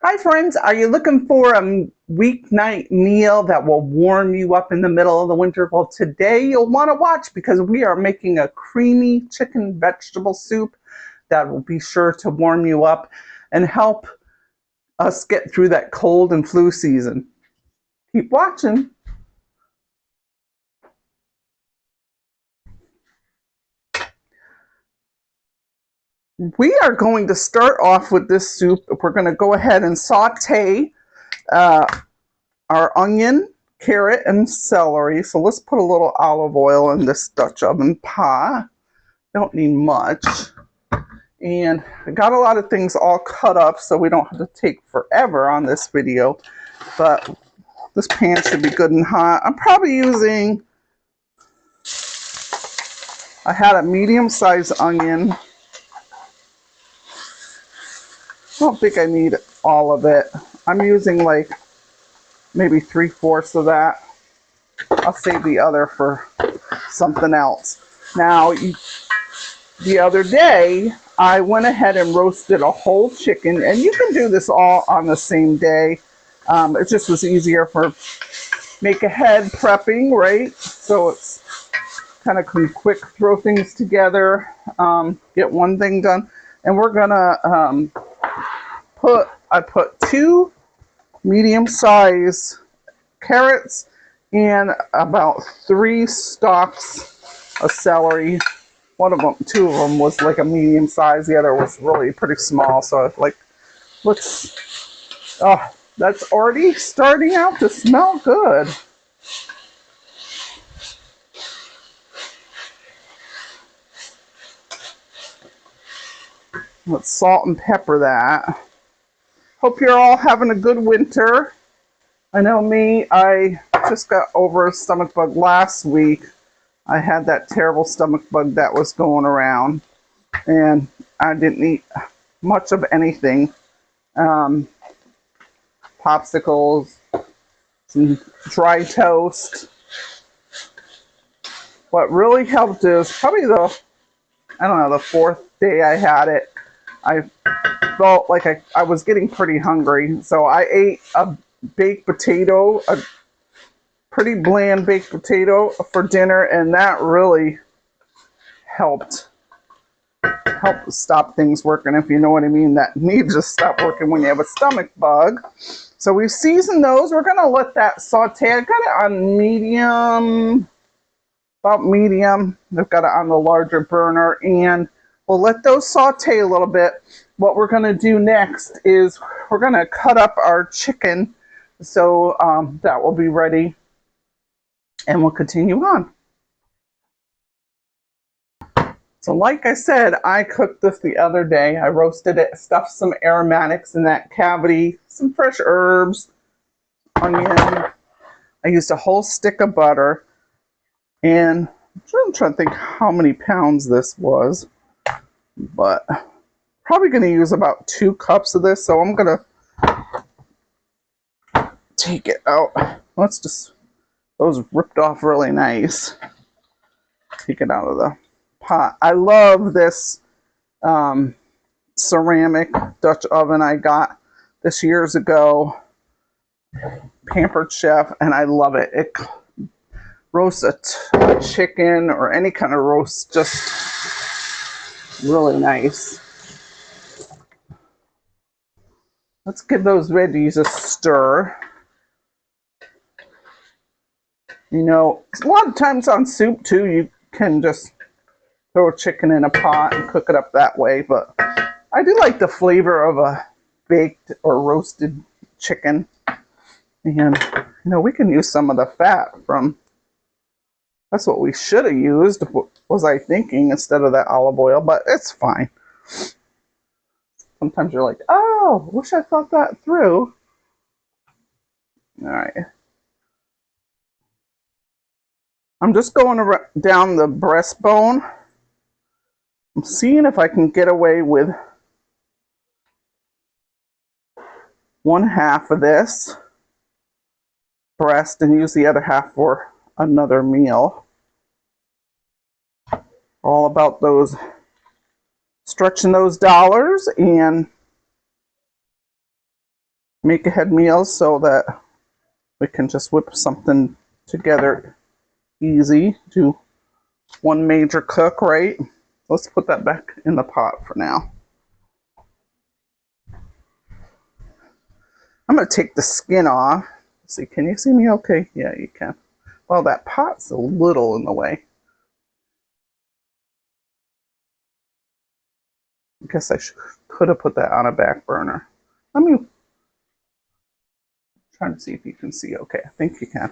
Hi friends, are you looking for a weeknight meal that will warm you up in the middle of the winter? Well, today you'll want to watch because we are making a creamy chicken vegetable soup that will be sure to warm you up and help us get through that cold and flu season. Keep watching. We are going to start off with this soup. We're going to go ahead and saute uh, our onion, carrot, and celery. So let's put a little olive oil in this Dutch oven pot. Don't need much. And I got a lot of things all cut up so we don't have to take forever on this video. But this pan should be good and hot. I'm probably using, I had a medium-sized onion. I don't think I need all of it. I'm using like maybe 3/4 of that. I'll save the other for something else. Now, the other day, I went ahead and roasted a whole chicken, and you can do this all on the same day. It just was easier for make ahead prepping, right? So it's kind of quick, throw things together, get one thing done. And we're gonna I put 2 medium-sized carrots and about 3 stalks of celery. One of them, 2 of them was like a medium size. The other was really pretty small. So like, that's already starting out to smell good. Let's salt and pepper that. Hope you're all having a good winter. I know me, I just got over a stomach bug last week. I had that terrible stomach bug that was going around, and I didn't eat much of anything. Popsicles, some dry toast. What really helped is probably the 4th day I had it. I felt like I was getting pretty hungry, so I ate a baked potato, a pretty bland baked potato for dinner, and that really helped stop things working, if you know what I mean. That needs to stop working when you have a stomach bug. So we've seasoned those. We're gonna let that saute. I got it on medium, about medium. I've got it on the larger burner, and we'll let those saute a little bit. What we're gonna do next is we're gonna cut up our chicken, so that will be ready, and we'll continue on. So like I said, I cooked this the other day. I roasted it, stuffed some aromatics in that cavity, some fresh herbs, onion. I used a whole stick of butter, and I'm trying to think how many pounds this was, but probably going to use about 2 cups of this. So I'm going to take it out. Those ripped off really nice. Take it out of the pot. I love this ceramic Dutch oven I got this years ago. Pampered Chef, and I love it. It roasts a chicken or any kind of roast just really nice. Let's give those veggies a stir. You know, a lot of times on soup too, you can just throw a chicken in a pot and cook it up that way, but I do like the flavor of a baked or roasted chicken. And, you know, we can use some of the fat from, that's what we should have used, was I thinking, instead of that olive oil, but it's fine. Sometimes you're like, oh, wish I thought that through. All right. I'm just going down the breastbone. I'm seeing if I can get away with 1/2 of this breast and use the other half for another meal. All about those, stretching those dollars and make ahead meals so that we can just whip something together easy. Do one major cook, right? Let's put that back in the pot for now. I'm going to take the skin off. Let's see, can you see me okay? Yeah, you can. Well, that pot's a little in the way. I guess I could have put that on a back burner. Let me try to see if you can see okay. I think you can.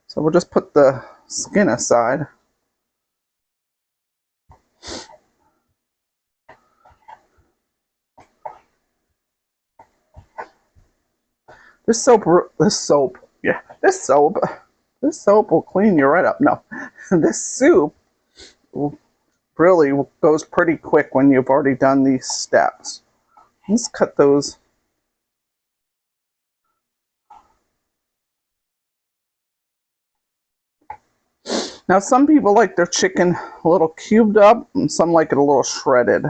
So we'll just put the skin aside. This soap will clean you right up. No, this soup really goes pretty quick when you've already done these steps. Let's cut those. Now, some people like their chicken a little cubed up, and some like it a little shredded.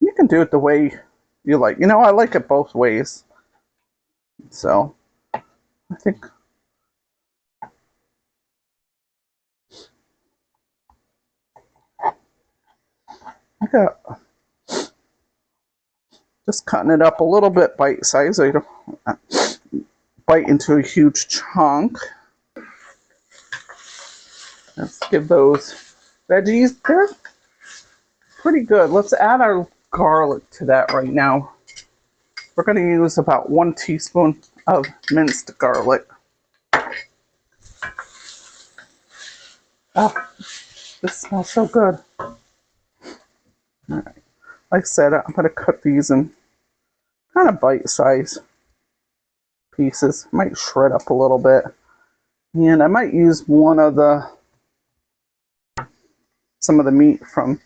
You can do it the way you like. You know, I like it both ways. So, I think I got just cutting it up a little bit bite size so you don't bite into a huge chunk. Let's give those veggies, they're pretty good. Let's add our garlic to that right now. We're going to use about 1 teaspoon of minced garlic. Oh, this smells so good. All right. Like I said, I'm going to cut these in kind of bite-sized pieces. Might shred up a little bit. And I might use some of the meat from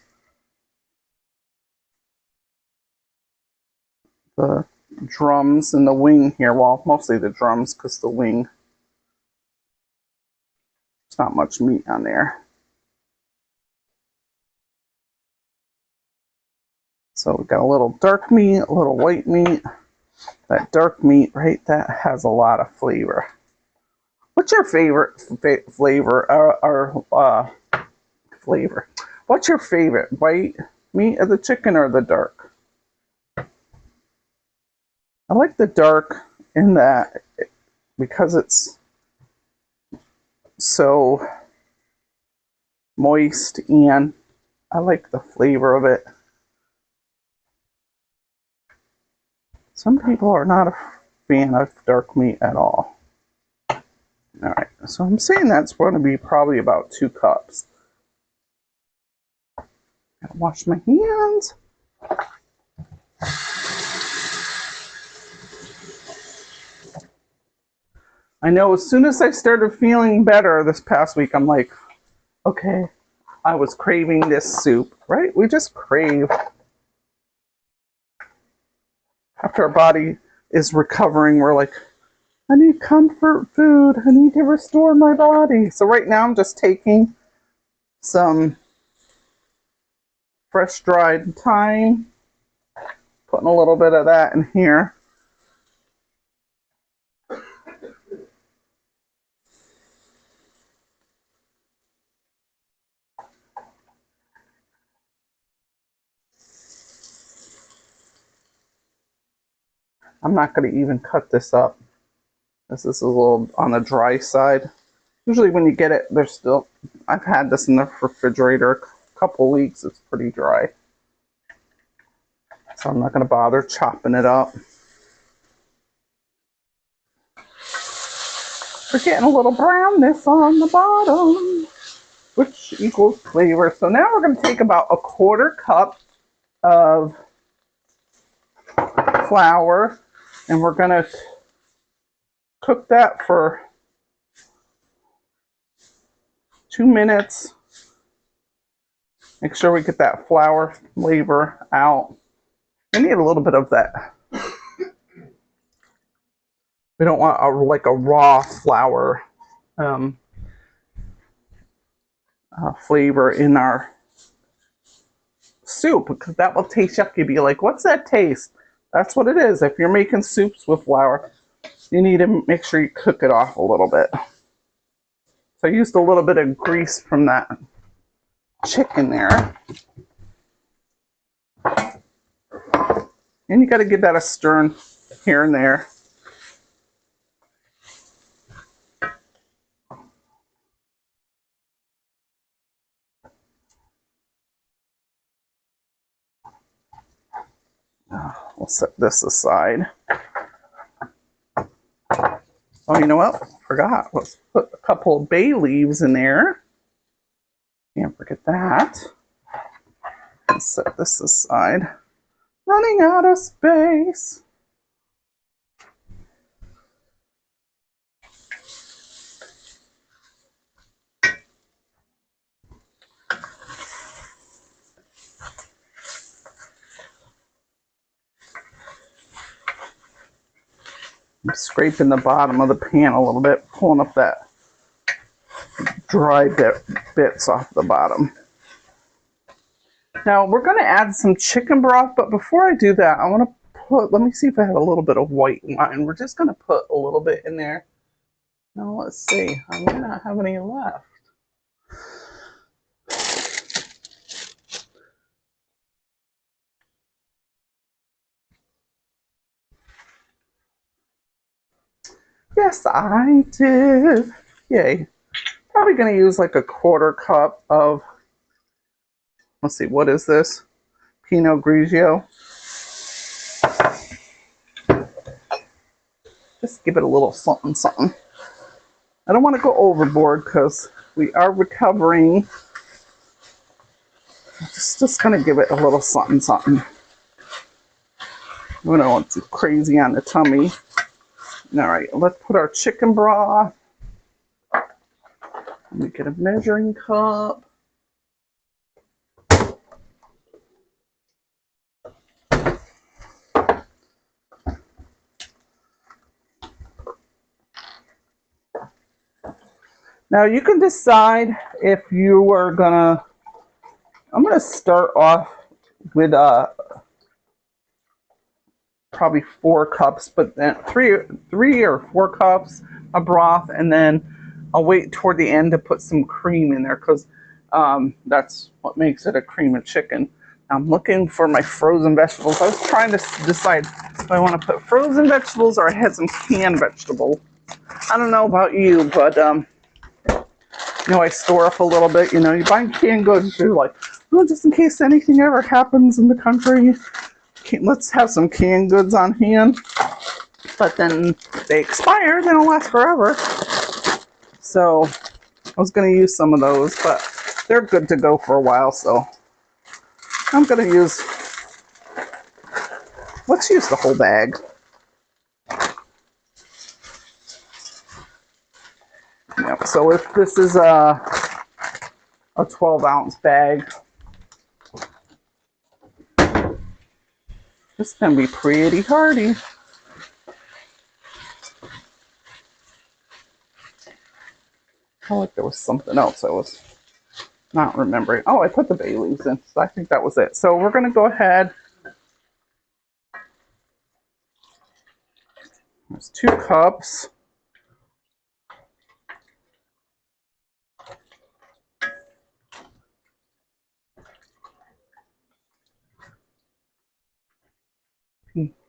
the drums and the wing here. Well, mostly the drums because the wing, there's not much meat on there. So we've got a little dark meat, a little white meat. That dark meat, right, that has a lot of flavor. What's your favorite flavor? Flavor. What's your favorite, white meat of the chicken or the dark? I like the dark in that because it's so moist and I like the flavor of it. Some people are not a fan of dark meat at all. All right, so I'm saying that's going to be probably about 2 cups. Gotta wash my hands. I know as soon as I started feeling better this past week, I'm like, okay, I was craving this soup, right? We just crave. After our body is recovering, we're like, I need comfort food. I need to restore my body. So right now I'm just taking some fresh dried thyme, putting a little bit of that in here. I'm not going to even cut this up. This is a little on the dry side. Usually when you get it, there's still, I've had this in the refrigerator a couple weeks. It's pretty dry. So I'm not going to bother chopping it up. We're getting a little brownness on the bottom, which equals flavor. So now we're going to take about 1/4 cup of flour and we're going to cook that for 2 minutes. Make sure we get that flour flavor out. I need a little bit of that. We don't want like a raw flour flavor in our soup, because that will taste yucky. Be like, what's that taste? That's what it is. If you're making soups with flour, you need to make sure you cook it off a little bit. So I used a little bit of grease from that chicken there. And you got to give that a stir here and there. We'll set this aside. Oh, you know what? Forgot. Let's put a couple of bay leaves in there. Can't forget that. Let's set this aside. Running out of space. I'm scraping the bottom of the pan a little bit, pulling up that dry bits off the bottom. Now we're going to add some chicken broth, but before I do that, I want to put, let me see if I have a little bit of white wine. We're just going to put a little bit in there. Now let's see, I might not have any left. Yes, I did. Yay. Probably going to use like a 1/4 cup of, let's see, what is this? Pinot Grigio. Just give it a little something, something. I don't want to go overboard because we are recovering. Just going to give it a little something, something. We don't want too crazy on the tummy. All right, let's put our chicken broth. Let me get a measuring cup. Now you can decide if you are gonna, I'm gonna start off with probably 4 cups, but then three or 4 cups of broth, and then I'll wait toward the end to put some cream in there because that's what makes it a cream of chicken. I'm looking for my frozen vegetables. I was trying to decide if I want to put frozen vegetables or I had some canned vegetables. I don't know about you, but you know, I store up a little bit. You know, you buy canned goods, you're like, oh, just in case anything ever happens in the country, let's have some canned goods on hand. But then they expire, they don't last forever. So I was going to use some of those, but they're good to go for a while. So I'm going to use, let's use the whole bag. Yep, so if this is a 12-ounce bag, this can be pretty hearty. I felt like there was something else I was not remembering. Oh, I put the bay leaves in, so I think that was it. So we're going to go ahead. There's 2 cups.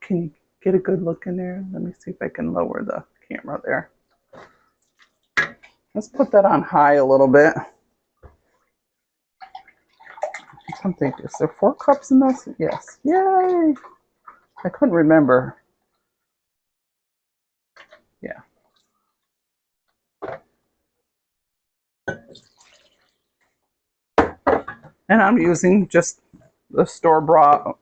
Can you get a good look in there? Let me see if I can lower the camera there. Let's put that on high a little bit. I'm thinking, is there 4 cups in this? Yes. Yay! I couldn't remember. Yeah. And I'm using just the store-bought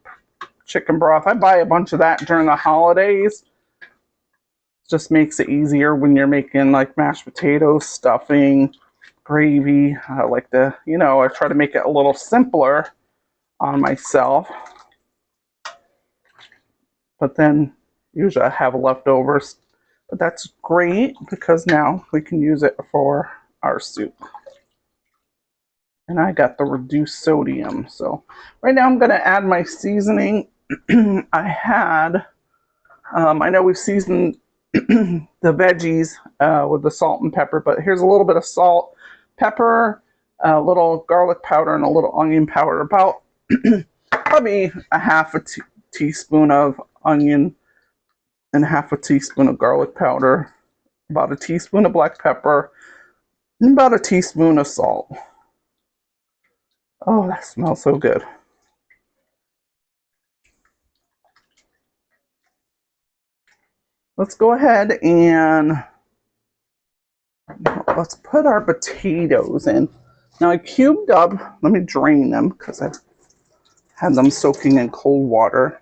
chicken broth. I buy a bunch of that during the holidays. Just makes it easier when you're making like mashed potatoes, stuffing, gravy. I like to, you know, I try to make it a little simpler on myself. But then usually I have leftovers. But that's great because now we can use it for our soup. And I got the reduced sodium. So right now I'm going to add my seasoning. I know we've seasoned the veggies with the salt and pepper, but here's a little bit of salt, pepper, a little garlic powder, and a little onion powder. About probably a half a teaspoon of onion and half a teaspoon of garlic powder, about a teaspoon of black pepper, and about a teaspoon of salt. Oh, that smells so good. Let's go ahead and let's put our potatoes in. Now I cubed up, let me drain them because I've had them soaking in cold water.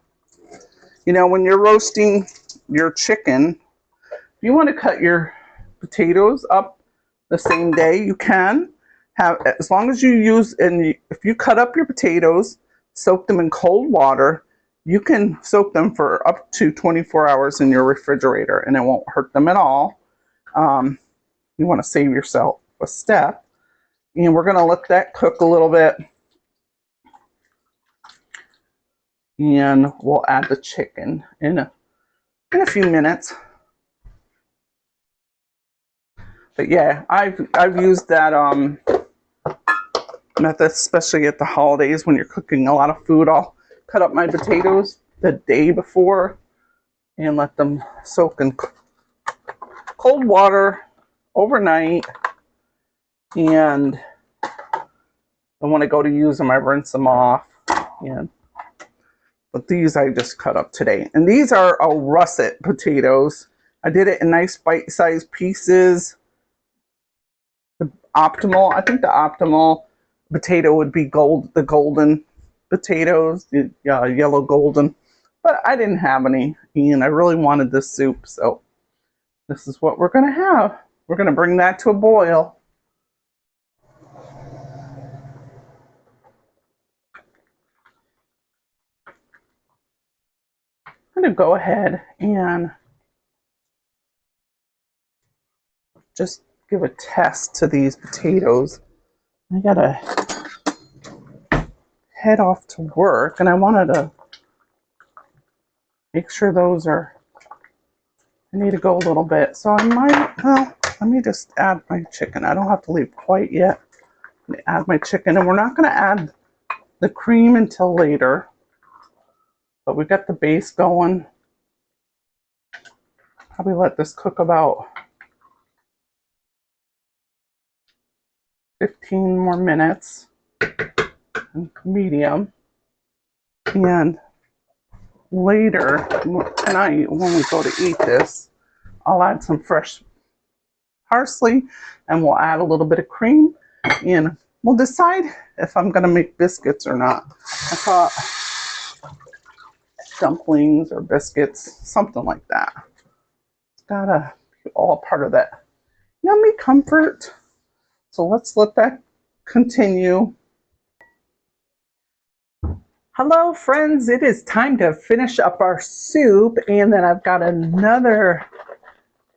You know, when you're roasting your chicken, if you want to cut your potatoes up the same day, you can. As long as you use, and if you cut up your potatoes, soak them in cold water, you can soak them for up to 24 hours in your refrigerator and it won't hurt them at all. You want to save yourself a step. And we're going to let that cook a little bit. And we'll add the chicken in a few minutes. But yeah, I've used that method, especially at the holidays when you're cooking a lot of food. I'll cut up my potatoes the day before and let them soak in cold water overnight. And when I go to use them, I rinse them off. But these I just cut up today. And these are russet potatoes. I did it in nice bite-sized pieces. The optimal, I think the optimal potato would be the golden potatoes, the yellow golden. But I didn't have any, and I really wanted this soup, so this is what we're going to have. We're going to bring that to a boil. I'm going to go ahead and just give a test to these potatoes. I got to head off to work, and I wanted to make sure those are, I need to go a little bit. So I might, well, let me just add my chicken. I don't have to leave quite yet. I'm going to add my chicken, and we're not going to add the cream until later. But we got the base going. Probably let this cook about 15 more minutes, medium. And later tonight, when we go to eat this, I'll add some fresh parsley and we'll add a little bit of cream and we'll decide if I'm going to make biscuits or not. I thought dumplings or biscuits, something like that. It's gotta be all part of that yummy comfort. So let's let that continue. Hello friends, it is time to finish up our soup, and then I've got another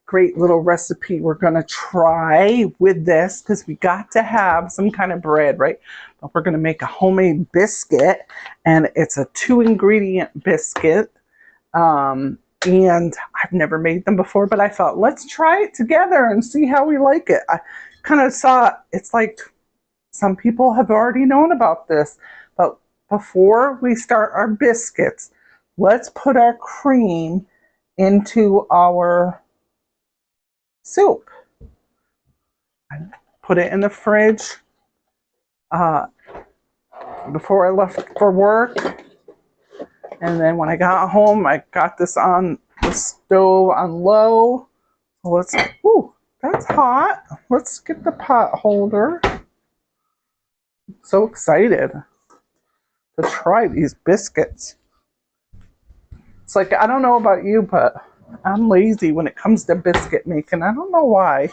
great little recipe we're going to try with this because we got to have some kind of bread, right? But we're going to make a homemade biscuit, and it's a 2-ingredient biscuit. And I've never made them before, but I thought, let's try it together and see how we like it. I kind of saw it's like some people have already known about this, but before we start our biscuits, let's put our cream into our soup. I put it in the fridge before I left for work, and then when I got home, I got this on the stove on low. So let's, ooh, that's hot. Let's get the pot holder. So excited to try these biscuits. It's like, I don't know about you, but I'm lazy when it comes to biscuit making. I don't know why.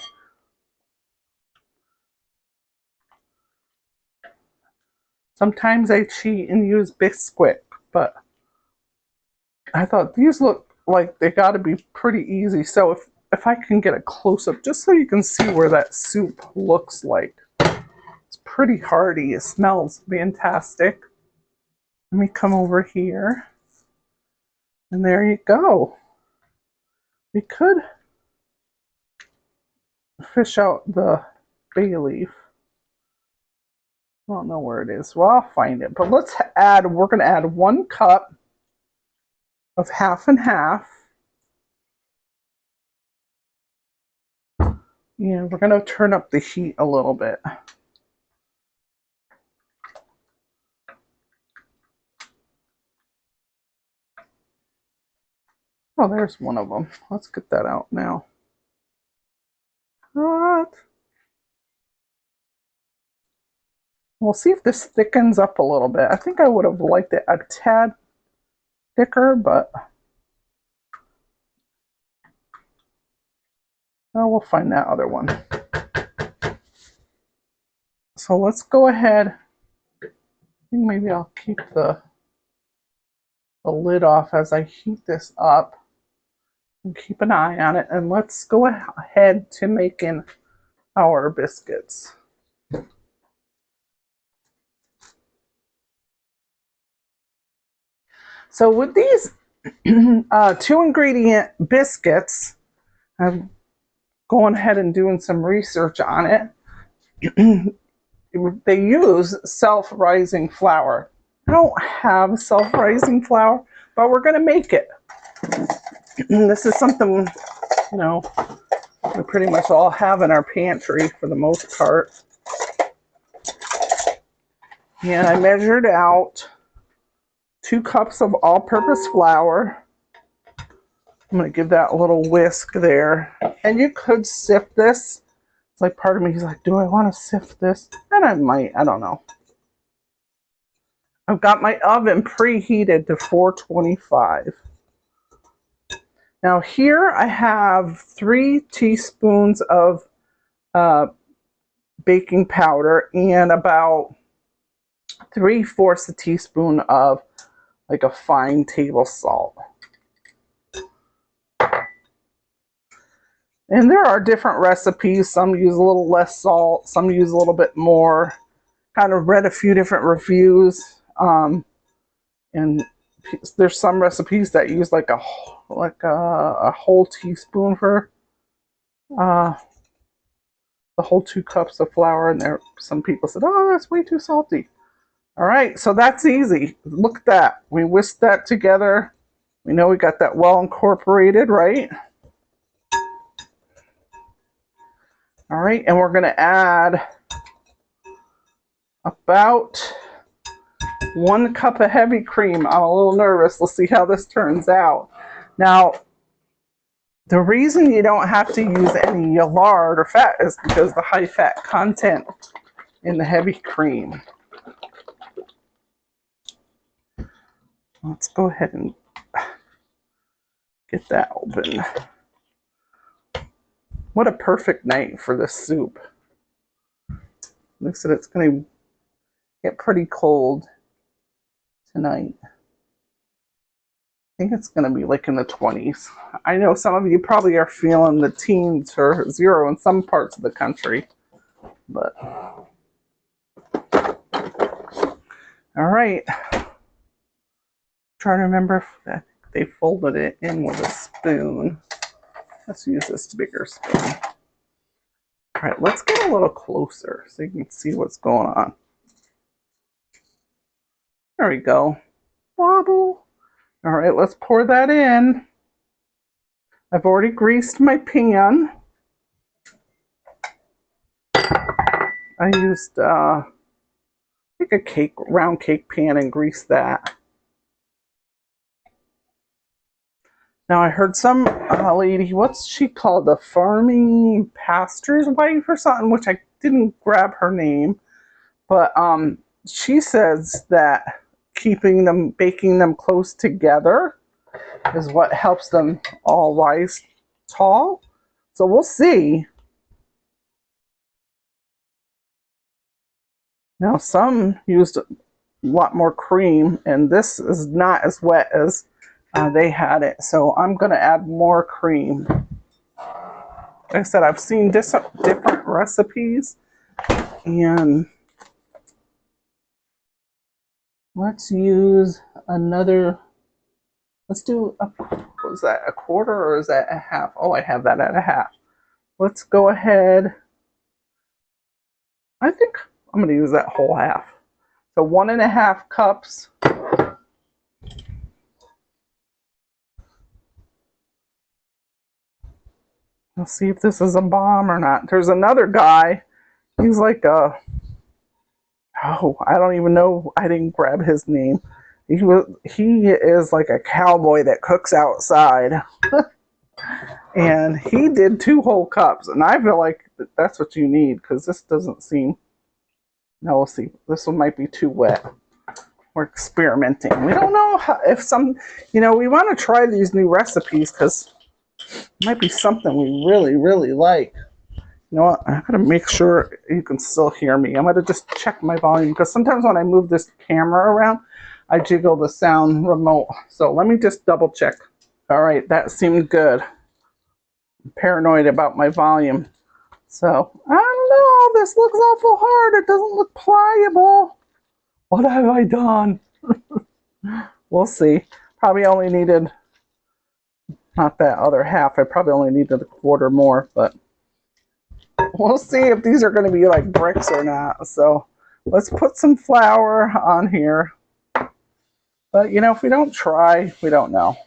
Sometimes I cheat and use Bisquick, but I thought these look like they got to be pretty easy. So if I can get a close-up, just so you can see where that soup looks like. It's pretty hearty. It smells fantastic. Let me come over here. And there you go. We could fish out the bay leaf. I don't know where it is. Well, I'll find it. But let's add, we're going to add 1 cup of half and half. And we're going to turn up the heat a little bit. Oh, there's one of them. Let's get that out now. What? We'll see if this thickens up a little bit. I think I would have liked it a tad thicker, but oh, we'll find that other one. So let's go ahead. I think maybe I'll keep the lid off as I heat this up. And keep an eye on it. And let's go ahead to making our biscuits. So with these 2 ingredient biscuits, I'm going ahead and doing some research on it. They use self-rising flour. I don't have self-rising flour, but we're going to make it. This is something, you know, we pretty much all have in our pantry for the most part. And I measured out 2 cups of all-purpose flour. I'm going to give that a little whisk there. And you could sift this. It's like part of me is like, do I want to sift this? And I might. I don't know. I've got my oven preheated to 425. Now here I have 3 teaspoons of baking powder and about 3/4 a teaspoon of like a fine table salt. And there are different recipes. Some use a little less salt, some use a little bit more. Kind of read a few different reviews, and there's some recipes that use like a whole teaspoon for the whole 2 cups of flour. And there, some people said, "Oh, that's way too salty." All right, so that's easy. Look at that. We whisked that together. We know we got that well incorporated, right? All right, and we're going to add about 1 cup of heavy cream. I'm a little nervous. Let's see how this turns out. Now, the reason you don't have to use any lard or fat is because the high fat content in the heavy cream. Let's go ahead and get that open. What a perfect night for this soup. Looks like it's going to get pretty cold tonight. I think it's going to be like in the 20s. I know some of you probably are feeling the teens or 0 in some parts of the country. But all right. Trying to remember if they folded it in with a spoon. Let's use this bigger spoon. All right, let's get a little closer so you can see what's going on. There we go. Wobble. All right, let's pour that in. I've already greased my pan. I used like a round cake pan and greased that. Now I heard some lady, what's she called? The farming pastor's wife or something, which I didn't grab her name. But she says that baking them close together is what helps them all rise tall. So we'll see. Now some used a lot more cream, and this is not as wet as they had it, so I'm going to add more cream. Like I said, I've seen different recipes, and Let's use another, let's do, was that a quarter or is that a half? Oh, I have that at a half. Let's go ahead. I think I'm going to use that whole half. So 1.5 cups. Let's see if this is a bomb or not. There's another guy. He's like a, oh, I don't even know. I didn't grab his name. He is like a cowboy that cooks outside. And he did 2 whole cups. And I feel like that's what you need because this doesn't seem, no, we'll see. This one might be too wet. We're experimenting. We don't know how, if some, we want to try these new recipes because it might be something we really, really like. You know what? I'm going to make sure you can still hear me. I'm going to just check my volume because sometimes when I move this camera around, I jiggle the sound remote. So let me just double check. All right, that seemed good. I'm paranoid about my volume. So, I don't know. This looks awful hard. It doesn't look pliable. What have I done? We'll see. Probably only needed, not that other half. I probably only needed a quarter more, but we'll see if these are going to be like bricks or not. So let's put some flour on here. But, if we don't try, we don't know.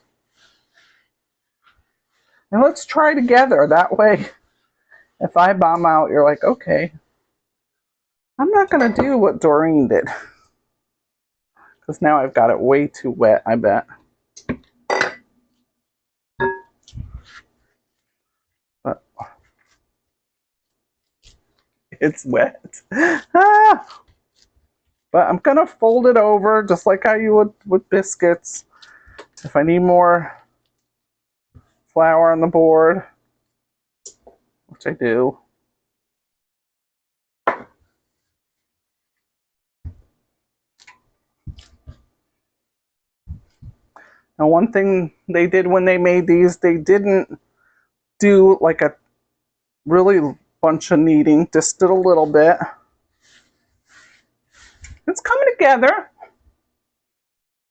And let's try together. That way, if I bomb out, you're like, okay. I'm not going to do what Doreen did. Because now I've got it way too wet, I bet. But it's wet. Ah! But I'm going to fold it over just like how you would with biscuits. If I need more flour on the board, which I do. Now, one thing they did when they made these, they didn't do like a really bunch of kneading, just did a little bit. It's coming together.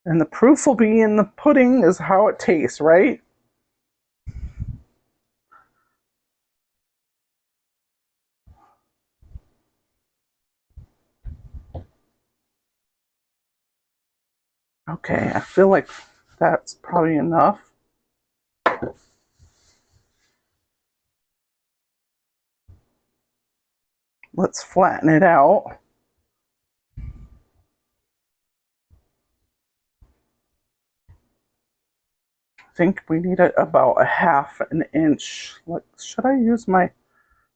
And the proof will be in the pudding is how it tastes, right? Okay, I feel like that's probably enough. Let's flatten it out. I think we need about a 1/2 inch. Should I use my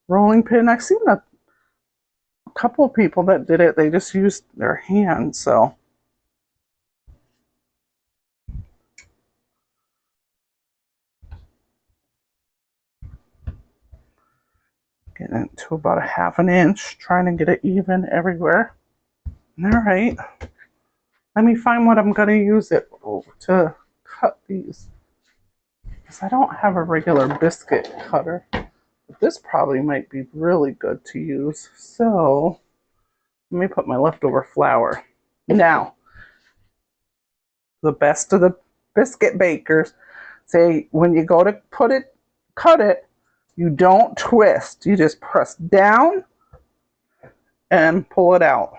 rolling pin? I've seen a couple of people that did it. They just used their hand, so. Getting it to about a 1/2 inch, trying to get it even everywhere. All right. Let me find what I'm going to use it to cut these. Because I don't have a regular biscuit cutter. But this probably might be really good to use. So, let me put my leftover flour. Now, the best of the biscuit bakers say when you go to cut it, you don't twist. You just press down and pull it out.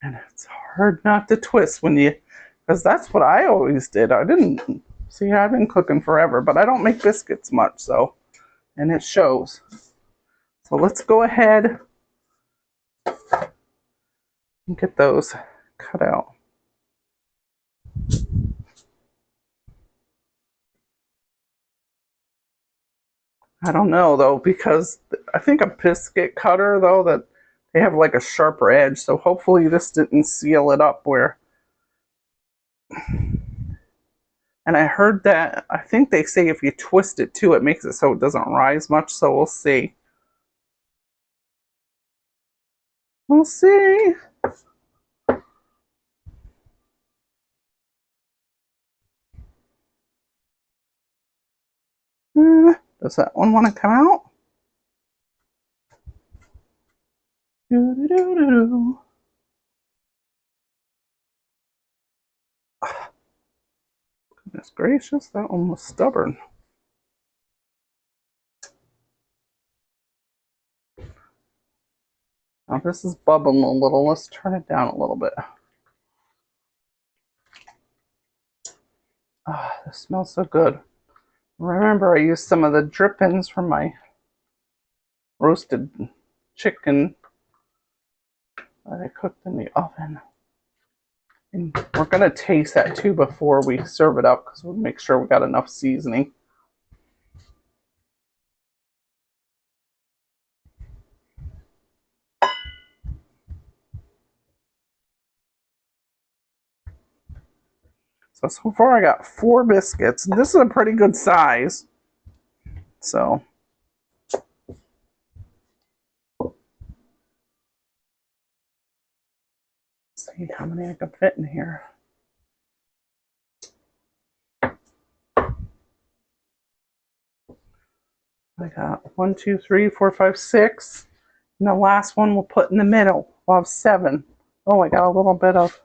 And it's hard not to twist when you, because that's what I always did. I've been cooking forever, but I don't make biscuits much, so, and it shows. So let's go ahead and get those cut out. I don't know though, because I think a biscuit cutter though, that they have like a sharper edge, so hopefully this didn't seal it up where. And I heard that, I think they say if you twist it too, it makes it so it doesn't rise much, so we'll see. We'll see. Does that one want to come out? Goodness gracious, that one was stubborn. Now this is bubbling a little. Let's turn it down a little bit. Ah, this smells so good. Remember, I used some of the drippings from my roasted chicken that I cooked in the oven. And we're going to taste that too before we serve it up because we'll make sure we got enough seasoning. So far I got 4 biscuits. And this is a pretty good size. So let's see how many I can fit in here. I got 1, 2, 3, 4, 5, 6. And the last one we'll put in the middle. We'll have 7. Oh, I got a little bit of.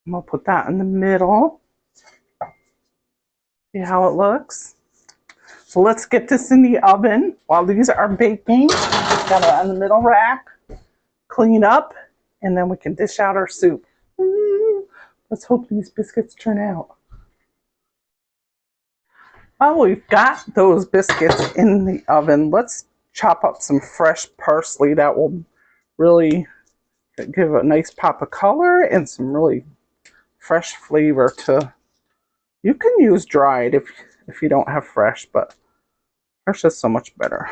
I'm going to put that in the middle. See how it looks? So let's get this in the oven while these are baking. Got it on the middle rack. Clean up, and then we can dish out our soup. Let's hope these biscuits turn out. While we've got those biscuits in the oven, let's chop up some fresh parsley. That will really give a nice pop of color and some really fresh flavor to. You can use dried if you don't have fresh, but fresh is so much better.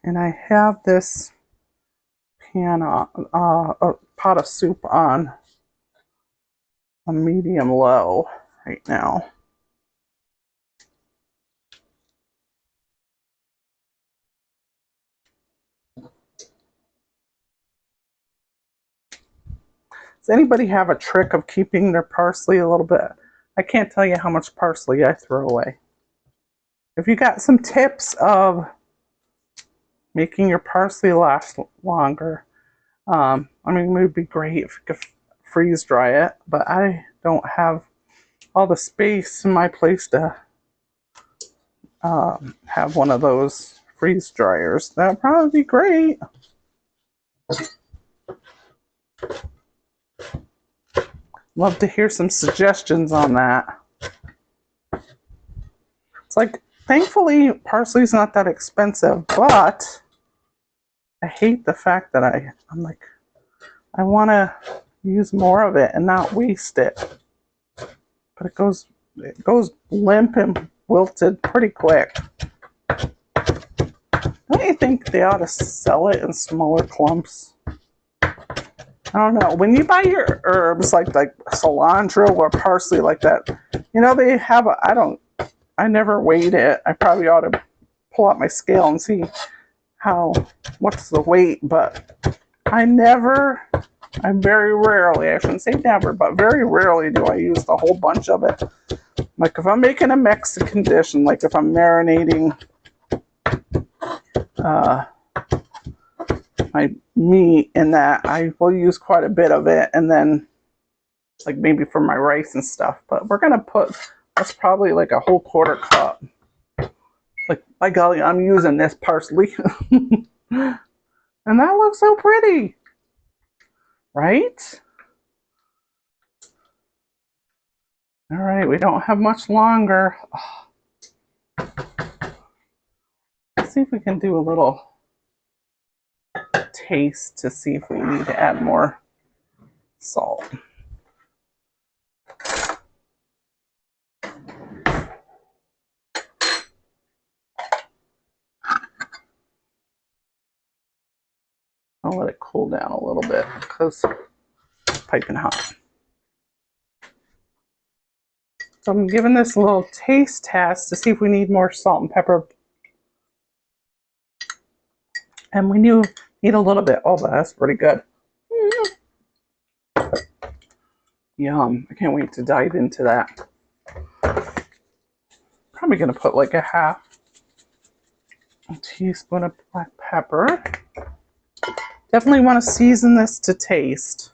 And I have this pan on, a pot of soup on a medium low right now. Does anybody have a trick of keeping their parsley a little bit? I can't tell you how much parsley I throw away. If you got some tips of making your parsley last longer, I mean, it would be great if you could freeze dry it, but I don't have all the space in my place to have one of those freeze dryers. That would probably be great. Love to hear some suggestions on that. It's like, thankfully, parsley's not that expensive, but I hate the fact that I'm like, I want to use more of it and not waste it. But it goes limp and wilted pretty quick. Don't you think they ought to sell it in smaller clumps? I don't know. When you buy your herbs like cilantro or parsley like that, you know, they have I never weighed it. I probably ought to pull out my scale and see what's the weight, but I very rarely, I shouldn't say never, but very rarely do I use the whole bunch of it. Like if I'm making a Mexican dish, and like if I'm marinating my meat in that, I will use quite a bit of it, and then like maybe for my rice and stuff. But we're gonna that's probably like a whole 1/4 cup. Like, by golly, I'm using this parsley. And that looks so pretty, right? All right, we don't have much longer. Let's see if we can do a little taste to see if we need to add more salt. I'll let it cool down a little bit because it's piping hot. So I'm giving this a little taste test to see if we need more salt and pepper. And we need a little bit. Oh, but that's pretty good. Yum. I can't wait to dive into that. Probably going to put like a half a teaspoon of black pepper. Definitely want to season this to taste.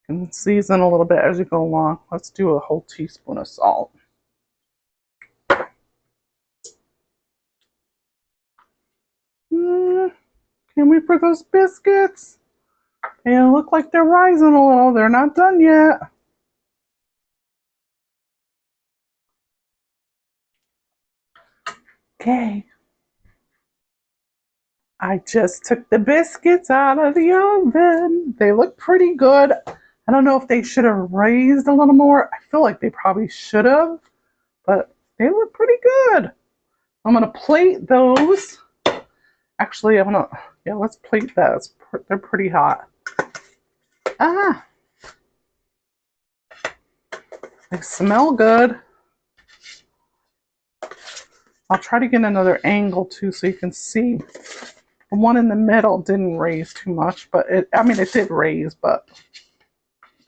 And season a little bit as you go along. Let's do a whole teaspoon of salt. Can't wait for those biscuits. They look like they're rising a little. They're not done yet. Okay. I just took the biscuits out of the oven. They look pretty good. I don't know if they should have raised a little more. I feel like they probably should have, but they look pretty good. I'm going to plate those. Actually, let's plate that. They're pretty hot. They smell good. I'll try to get another angle too so you can see. The one in the middle didn't raise too much, but it did raise, but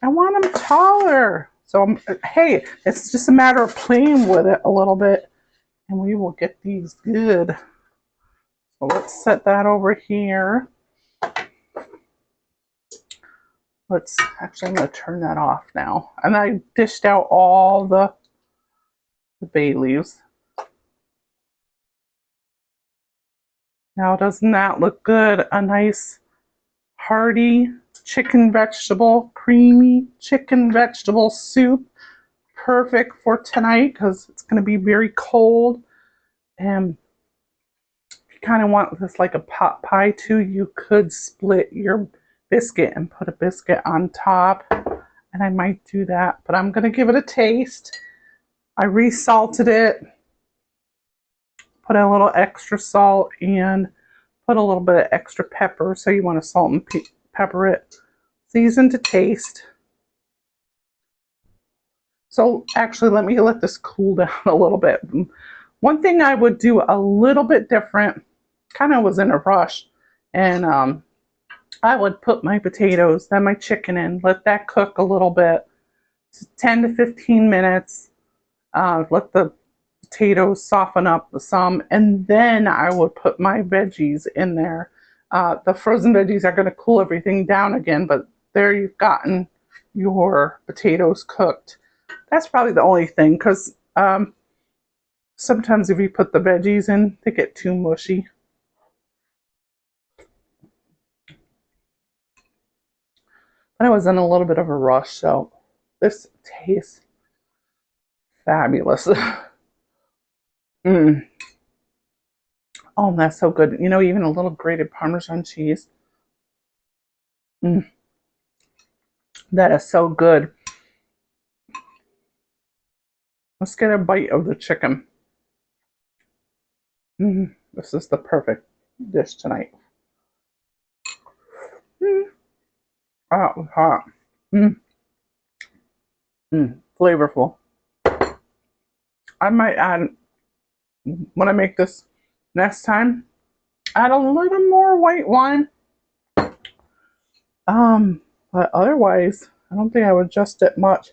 I want them taller. So, hey, it's just a matter of playing with it a little bit, and we will get these good. So let's set that over here. I'm going to turn that off now. And I dished out all the bay leaves. Now, doesn't that look good? A nice, hearty creamy chicken vegetable soup. Perfect for tonight because it's going to be very cold. And if you kind of want this like a pot pie too, you could split your biscuit and put a biscuit on top. And I might do that, but I'm going to give it a taste. I resalted it. Put a little extra salt and put a little bit of extra pepper. So you want to salt and pepper it. Season to taste. So actually, let this cool down a little bit. One thing I would do a little bit different, kind of was in a rush, and I would put my potatoes, then my chicken in, let that cook a little bit, 10 to 15 minutes, let the potatoes soften up some, and then I would put my veggies in there. The frozen veggies are going to cool everything down again, but there you've gotten your potatoes cooked. That's probably the only thing, because sometimes if you put the veggies in, they get too mushy. But I was in a little bit of a rush, so this tastes fabulous. Oh, that's so good. Even a little grated Parmesan cheese. That is so good. Let's get a bite of the chicken. This is the perfect dish tonight. Oh, hot. Flavorful. I might add, when I make this next time, add a little more white wine. But otherwise, I don't think I would adjust it much.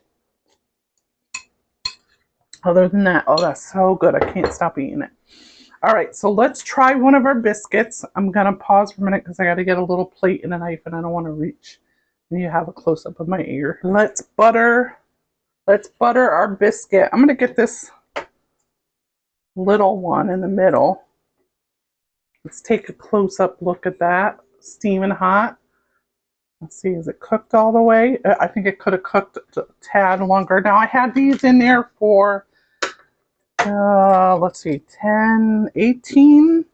Other than that, oh, that's so good. I can't stop eating it. All right, so let's try one of our biscuits. I'm going to pause for a minute because I got to get a little plate and a knife, and I don't want to reach. And you have a close-up of my ear. Let's butter our biscuit. I'm going to get this little one in the middle. Let's take a close-up look at that. Steaming hot. Let's see, is it cooked all the way? I think it could have cooked a tad longer. Now, I had these in there for, let's see, 10, 18?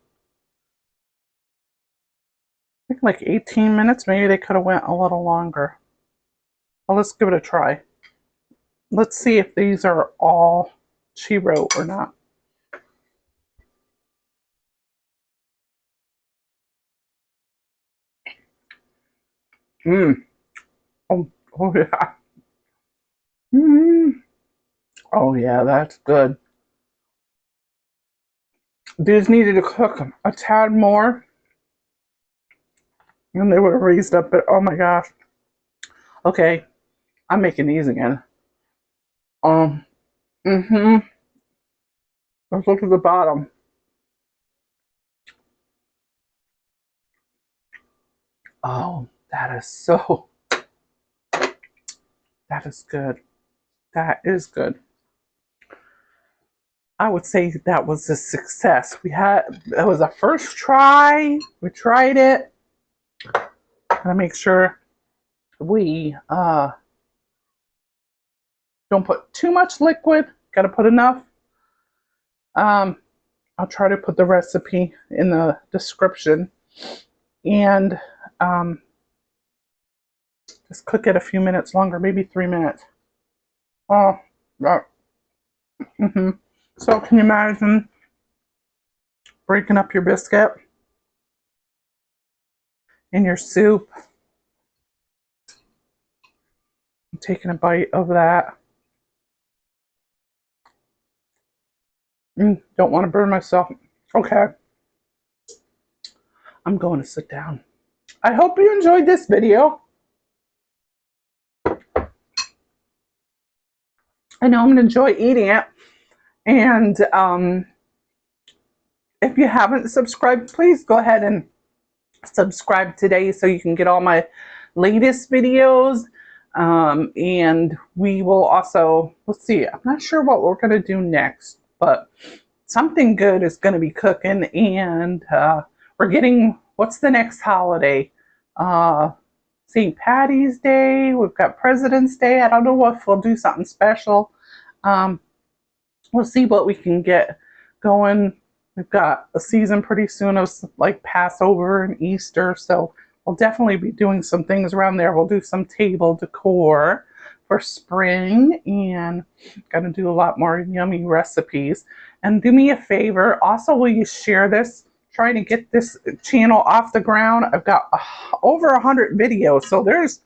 I think like 18 minutes. Maybe they could have went a little longer. Well, let's give it a try. Let's see if these are all chiro or not. Oh yeah. Oh yeah, that's good. These needed to cook a tad more. And they would have raised up, but oh my gosh. Okay, I'm making these again. Um, mm-hmm. Let's look at the bottom. Oh, that is so, that is good. That is good. I would say that was a success. That was a first try. We tried it. Gotta make sure we don't put too much liquid. Gotta put enough. Um, I'll try to put the recipe in the description. And just cook it a few minutes longer, maybe 3 minutes. Oh, right. So can you imagine breaking up your biscuit in your soup, and taking a bite of that? Don't want to burn myself. Okay, I'm going to sit down. I hope you enjoyed this video. I know I'm going to enjoy eating it. And if you haven't subscribed, please go ahead and subscribe today so you can get all my latest videos. And we will also, let's see, I'm not sure what we're going to do next, but something good is going to be cooking. And we're getting, what's the next holiday? St. Patty's Day. We've got President's Day. I don't know if we'll do something special. We'll see what we can get going. We've got a season pretty soon of like Passover and Easter, so we'll definitely be doing some things around there. We'll do some table decor for spring, and gonna do a lot more yummy recipes. And do me a favor, also, will you share this? Trying to get this channel off the ground. I've got over 100 videos, so there's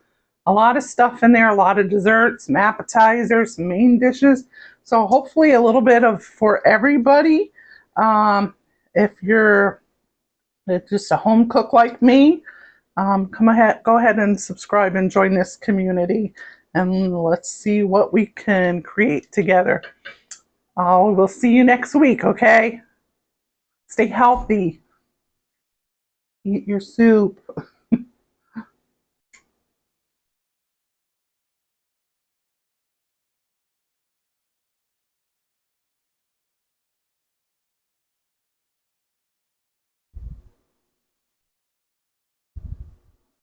a lot of stuff in there, a lot of desserts, some appetizers, some main dishes. So hopefully a little bit of for everybody. If you're just a home cook like me, go ahead and subscribe and join this community, and let's see what we can create together. We'll see you next week, okay? Stay healthy. Eat your soup.